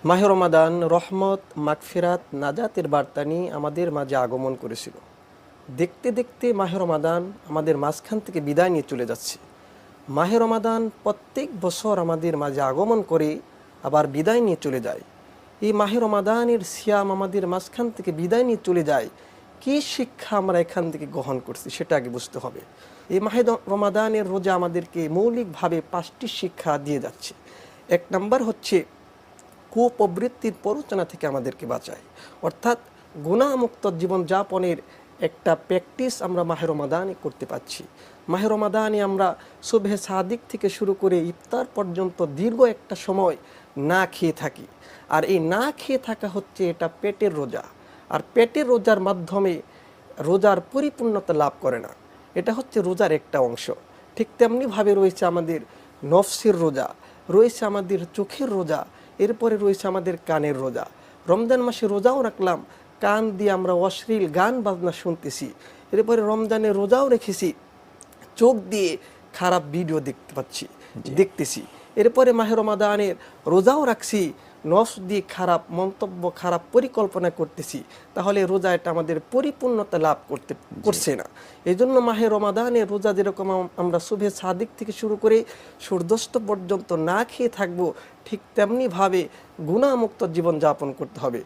মাহে রমাদান রহমত, মাগফিরাত, নাজাতের বার্তা নিয়ে আমাদের মাঝে আগমন করেছিল। দেখতে দেখতে মাহে রমাদান আমাদের মাঝখান থেকে বিদায় নিয়ে চলে যাচ্ছে। মাহে রমাদান প্রত্যেক বছর আমাদের মাঝে আগমন করে আবার বিদায় নিয়ে চলে যায়। এই মাহে রমাদানের সিয়াম আমাদের মাঝখান থেকে বিদায় নিয়ে চলে যায়। কী শিক্ষা আমরা এখান থেকে গ্রহণ করছি সেটা আগে বুঝতে হবে। এই মাহে রমাদানের রোজা আমাদেরকে মৌলিকভাবে 5টি শিক্ষা দিয়ে যাচ্ছে। 1 নম্বর হচ্ছে কুপ্রবৃত্তির প্ররোচনা থেকে আমাদেরকে বাঁচায়, অর্থাৎ গুনাহমুক্ত জীবনযাপনের একটা প্র্যাকটিস আমরা মাহে রমাদানে করতে পারছি। মাহে রমাদানে আমরা সুবহে সাদিক থেকে শুরু করে ইফতার পর্যন্ত দীর্ঘ একটা সময় না খেয়ে থাকি। আর এই না খেয়ে থাকা হচ্ছে এটা পেটের রোজা, আর পেটের রোজার মাধ্যমে রোজার পরিপূর্ণতা লাভ করে না। এটা হচ্ছে রোজার একটা অংশ। ঠিক তেমনিভাবে রয়েছে আমাদের নফসের রোজা, রয়েছে আমাদের চোখের রোজা, এরপরে রয়েছে আমাদের কানের রোজা। রমজান মাসে রোজাও রাখলাম, কান দিয়ে আমরা অশ্লীল গান বাজনা শুনতেছি। এরপরে রমজানের রোজাও রেখেছি, চোখ দিয়ে খারাপ ভিডিও দেখতেছি। এরপরে মাহে রমাদানের রোজাও রাখছি, নফস দিয়ে খারাপ মন্তব্য, খারাপ পরিকল্পনা করতেছি। তাহলে রোজা এটা আমাদের পরিপূর্ণতা লাভ করছে না। এই জন্য মাহে রমাদানের রোজা যেরকম আমরা সুবহে সাদিক থেকে শুরু করে সূর্যাস্ত পর্যন্ত না খেয়ে থাকবো, ঠিক তেমনিভাবে গুনাহমুক্ত জীবনযাপন করতে হবে।